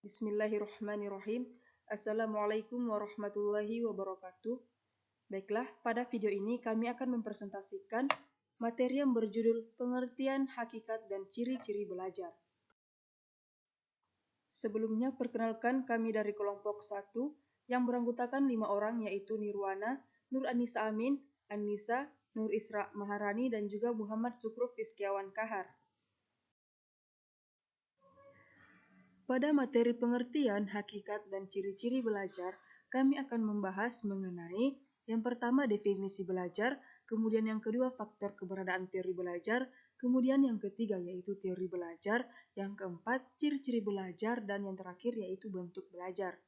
Bismillahirrahmanirrahim. Assalamualaikum warahmatullahi wabarakatuh. Baiklah, pada video ini kami akan mempresentasikan materi yang berjudul Pengertian Hakikat dan Ciri-ciri Belajar. Sebelumnya, perkenalkan kami dari kelompok 1 yang beranggotakan 5 orang, yaitu Nirwana, Nur Anissa Amin, Anissa, Nur Isra Maharani, dan juga Muhammad Sukruf Rizkiawan Kahar. Pada materi pengertian, hakikat, dan ciri-ciri belajar, kami akan membahas mengenai yang pertama definisi belajar, kemudian yang kedua faktor keberadaan teori belajar, kemudian yang ketiga yaitu teori belajar, yang keempat ciri-ciri belajar, dan yang terakhir yaitu bentuk belajar.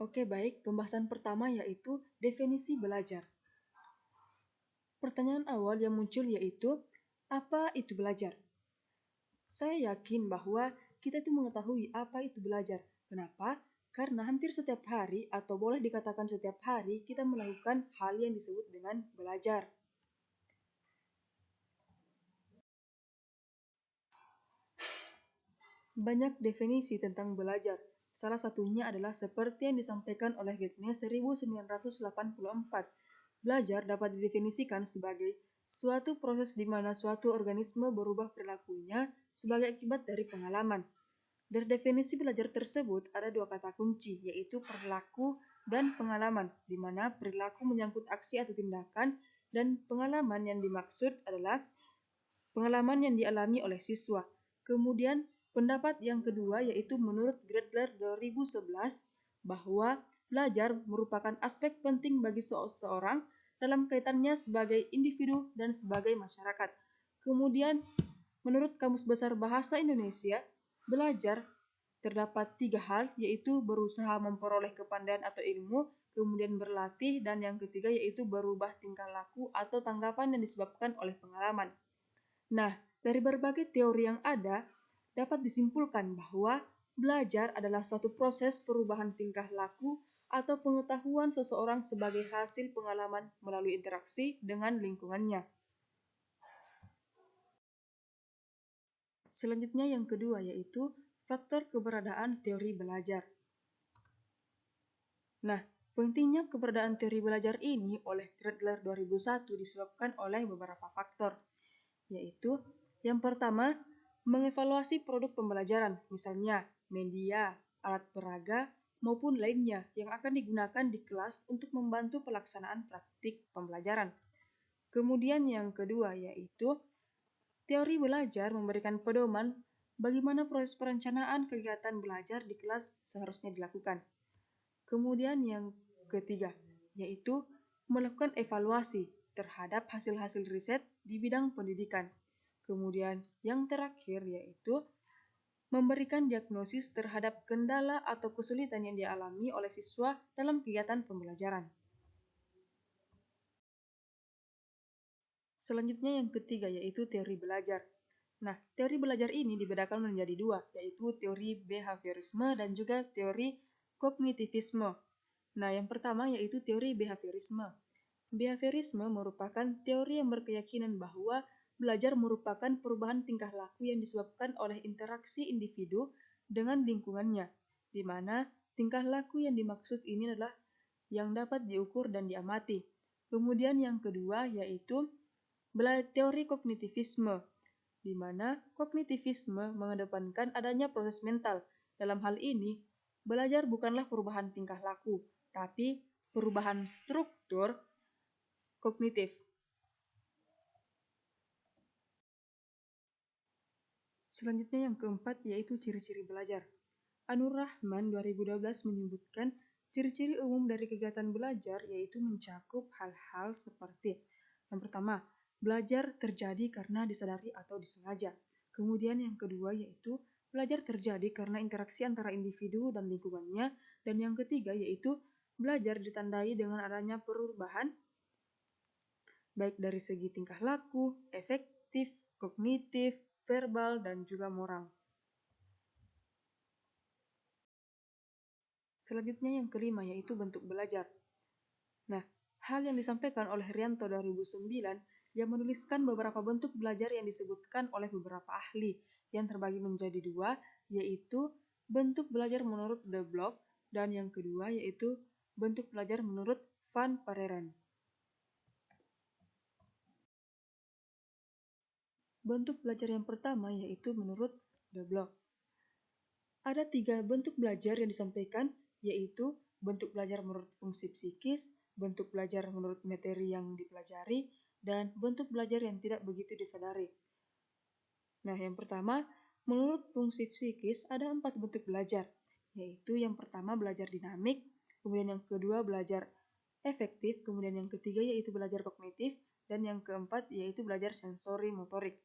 Oke, baik, pembahasan pertama yaitu definisi belajar. Pertanyaan awal yang muncul yaitu, apa itu belajar? Saya yakin bahwa kita itu mengetahui apa itu belajar. Kenapa? Karena hampir setiap hari atau boleh dikatakan setiap hari kita melakukan hal yang disebut dengan belajar. Banyak definisi tentang belajar. Salah satunya adalah seperti yang disampaikan oleh Getne 1984. Belajar dapat didefinisikan sebagai suatu proses di mana suatu organisme berubah perilakunya sebagai akibat dari pengalaman. Dari definisi belajar tersebut ada dua kata kunci, yaitu perilaku dan pengalaman, di mana perilaku menyangkut aksi atau tindakan, dan pengalaman yang dimaksud adalah pengalaman yang dialami oleh siswa. Kemudian pendapat yang kedua yaitu menurut Gredler 2011 bahwa belajar merupakan aspek penting bagi seseorang dalam kaitannya sebagai individu dan sebagai masyarakat. Kemudian menurut Kamus Besar Bahasa Indonesia, belajar terdapat 3 hal, yaitu berusaha memperoleh kepandaian atau ilmu, kemudian berlatih, dan yang ketiga yaitu berubah tingkah laku atau tanggapan yang disebabkan oleh pengalaman. Nah, dari berbagai teori yang ada, dapat disimpulkan bahwa belajar adalah suatu proses perubahan tingkah laku atau pengetahuan seseorang sebagai hasil pengalaman melalui interaksi dengan lingkungannya. Selanjutnya yang kedua yaitu faktor keberadaan teori belajar. Nah, pentingnya keberadaan teori belajar ini oleh Gredler 2001 disebabkan oleh beberapa faktor, yaitu yang pertama, mengevaluasi produk pembelajaran, misalnya media, alat peraga, maupun lainnya yang akan digunakan di kelas untuk membantu pelaksanaan praktik pembelajaran. Kemudian yang kedua yaitu teori belajar memberikan pedoman bagaimana proses perencanaan kegiatan belajar di kelas seharusnya dilakukan. Kemudian yang ketiga yaitu melakukan evaluasi terhadap hasil-hasil riset di bidang pendidikan. Kemudian yang terakhir yaitu memberikan diagnosis terhadap kendala atau kesulitan yang dialami oleh siswa dalam kegiatan pembelajaran. Selanjutnya yang ketiga yaitu teori belajar. Nah, teori belajar ini dibedakan menjadi dua, yaitu teori behaviorisme dan juga teori kognitivisme. Nah, yang pertama yaitu teori behaviorisme. Behaviorisme merupakan teori yang berkeyakinan bahwa belajar merupakan perubahan tingkah laku yang disebabkan oleh interaksi individu dengan lingkungannya, di mana tingkah laku yang dimaksud ini adalah yang dapat diukur dan diamati. Kemudian yang kedua yaitu teori kognitivisme, di mana kognitivisme mengedepankan adanya proses mental. Dalam hal ini, belajar bukanlah perubahan tingkah laku, tapi perubahan struktur kognitif. Selanjutnya yang keempat yaitu ciri-ciri belajar. Anur Rahman 2012 menyebutkan ciri-ciri umum dari kegiatan belajar yaitu mencakup hal-hal seperti yang pertama, belajar terjadi karena disadari atau disengaja. Kemudian yang kedua yaitu belajar terjadi karena interaksi antara individu dan lingkungannya. Dan yang ketiga yaitu belajar ditandai dengan adanya perubahan baik dari segi tingkah laku, efektif, kognitif, verbal, dan juga moral. Selanjutnya yang kelima yaitu bentuk belajar. Nah, hal yang disampaikan oleh Rianto 2009 yang menuliskan beberapa bentuk belajar yang disebutkan oleh beberapa ahli yang terbagi menjadi dua, yaitu bentuk belajar menurut de Block dan yang kedua yaitu bentuk belajar menurut Van Pereren. Bentuk belajar yang pertama yaitu menurut de Block. Ada 3 bentuk belajar yang disampaikan, yaitu bentuk belajar menurut fungsi psikis, bentuk belajar menurut materi yang dipelajari, dan bentuk belajar yang tidak begitu disadari. Nah, yang pertama, menurut fungsi psikis ada 4 bentuk belajar, yaitu yang pertama belajar dinamik, kemudian yang kedua belajar efektif, kemudian yang ketiga yaitu belajar kognitif, dan yang keempat yaitu belajar sensori motorik.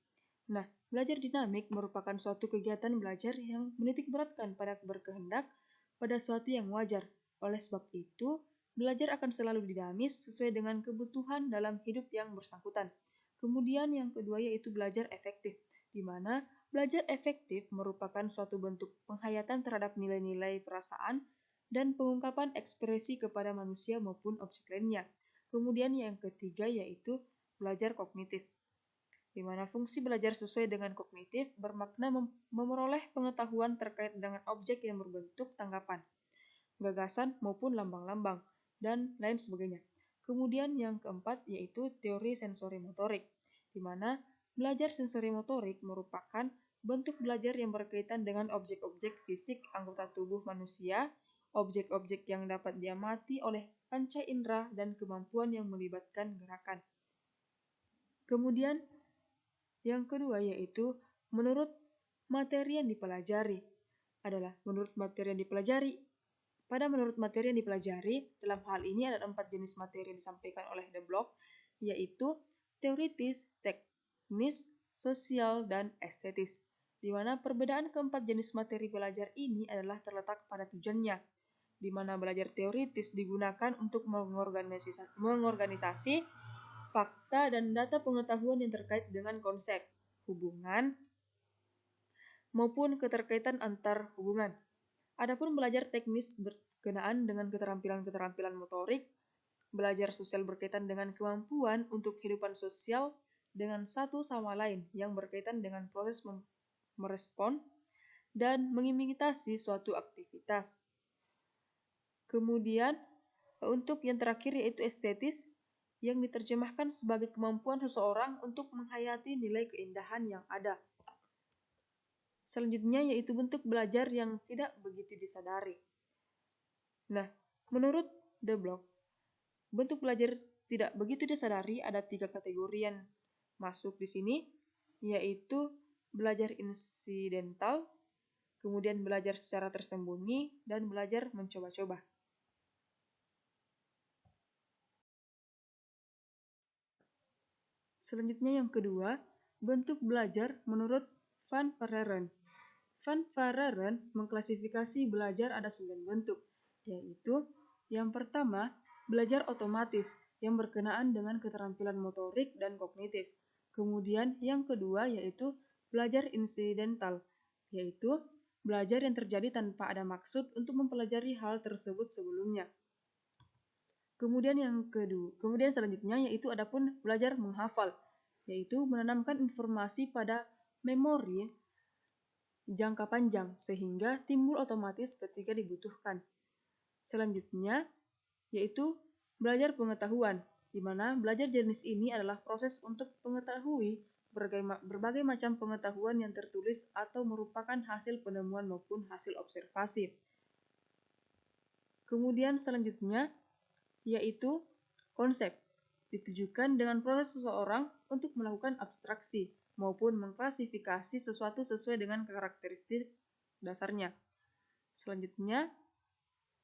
Nah, belajar dinamik merupakan suatu kegiatan belajar yang menitik beratkan pada berkehendak pada suatu yang wajar. Oleh sebab itu, belajar akan selalu dinamis sesuai dengan kebutuhan dalam hidup yang bersangkutan. Kemudian yang kedua yaitu belajar efektif, di mana belajar efektif merupakan suatu bentuk penghayatan terhadap nilai-nilai perasaan dan pengungkapan ekspresi kepada manusia maupun objek lainnya. Kemudian yang ketiga yaitu belajar kognitif, di mana fungsi belajar sesuai dengan kognitif bermakna memperoleh pengetahuan terkait dengan objek yang berbentuk tanggapan, gagasan maupun lambang-lambang, dan lain sebagainya. Kemudian yang keempat yaitu teori sensori motorik, di mana belajar sensori motorik merupakan bentuk belajar yang berkaitan dengan objek-objek fisik anggota tubuh manusia, objek-objek yang dapat diamati oleh panca indera dan kemampuan yang melibatkan gerakan. Kemudian yang kedua yaitu menurut materi yang dipelajari adalah menurut materi yang dipelajari. Pada menurut materi yang dipelajari, dalam hal ini ada 4 jenis materi yang disampaikan oleh de Block, yaitu teoritis, teknis, sosial, dan estetis. Di mana perbedaan keempat jenis materi belajar ini adalah terletak pada tujuannya, di mana belajar teoritis digunakan untuk mengorganisasi fakta dan data pengetahuan yang terkait dengan konsep, hubungan, maupun keterkaitan antar hubungan. Adapun belajar teknis berkenaan dengan keterampilan-keterampilan motorik, belajar sosial berkaitan dengan kemampuan untuk kehidupan sosial dengan satu sama lain yang berkaitan dengan proses merespon dan mengimitasi suatu aktivitas. Kemudian untuk yang terakhir yaitu estetis, yang diterjemahkan sebagai kemampuan seseorang untuk menghayati nilai keindahan yang ada. Selanjutnya yaitu bentuk belajar yang tidak begitu disadari. Nah, menurut de Block, bentuk belajar tidak begitu disadari ada 3 kategori yang masuk di sini, yaitu belajar insidental, kemudian belajar secara tersembunyi, dan belajar mencoba-coba. Selanjutnya yang kedua, bentuk belajar menurut Van Pereren. Van Pereren mengklasifikasi belajar ada 9 bentuk, yaitu yang pertama, belajar otomatis yang berkenaan dengan keterampilan motorik dan kognitif. Kemudian yang kedua yaitu belajar insidental, yaitu belajar yang terjadi tanpa ada maksud untuk mempelajari hal tersebut sebelumnya. Kemudian selanjutnya yaitu adapun belajar menghafal, yaitu menanamkan informasi pada memori jangka panjang sehingga timbul otomatis ketika dibutuhkan. Selanjutnya yaitu belajar pengetahuan, di mana belajar jenis ini adalah proses untuk mengetahui berbagai macam pengetahuan yang tertulis atau merupakan hasil penemuan maupun hasil observasi. Kemudian selanjutnya yaitu konsep, ditujukan dengan proses seseorang untuk melakukan abstraksi maupun mengklasifikasi sesuatu sesuai dengan karakteristik dasarnya. Selanjutnya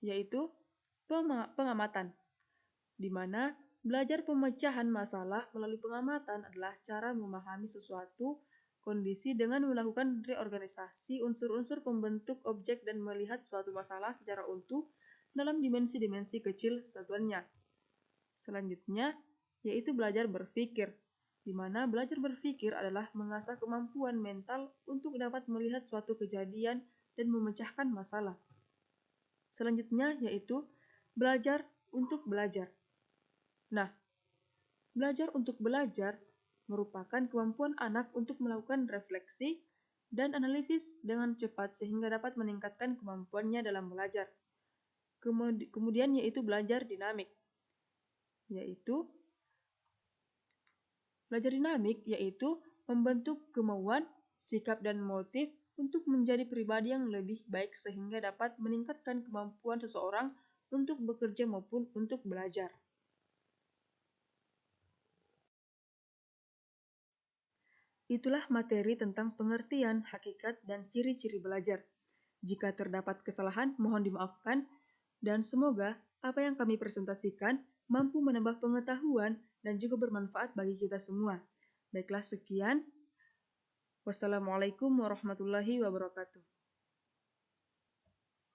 yaitu pengamatan, di mana belajar pemecahan masalah melalui pengamatan adalah cara memahami sesuatu kondisi dengan melakukan reorganisasi unsur-unsur pembentuk objek dan melihat suatu masalah secara utuh dalam dimensi-dimensi kecil satuannya. Selanjutnya yaitu belajar berpikir, di mana belajar berpikir adalah mengasah kemampuan mental untuk dapat melihat suatu kejadian dan memecahkan masalah. Selanjutnya yaitu belajar untuk belajar. Nah, belajar untuk belajar merupakan kemampuan anak untuk melakukan refleksi dan analisis dengan cepat sehingga dapat meningkatkan kemampuannya dalam belajar. Kemudian yaitu belajar dinamik, yaitu membentuk kemauan, sikap, dan motif untuk menjadi pribadi yang lebih baik sehingga dapat meningkatkan kemampuan seseorang untuk bekerja maupun untuk belajar. Itulah materi tentang pengertian, hakikat, dan ciri-ciri belajar. Jika terdapat kesalahan, mohon dimaafkan, dan semoga apa yang kami presentasikan mampu menambah pengetahuan dan juga bermanfaat bagi kita semua. Baiklah, sekian. Wassalamualaikum warahmatullahi wabarakatuh.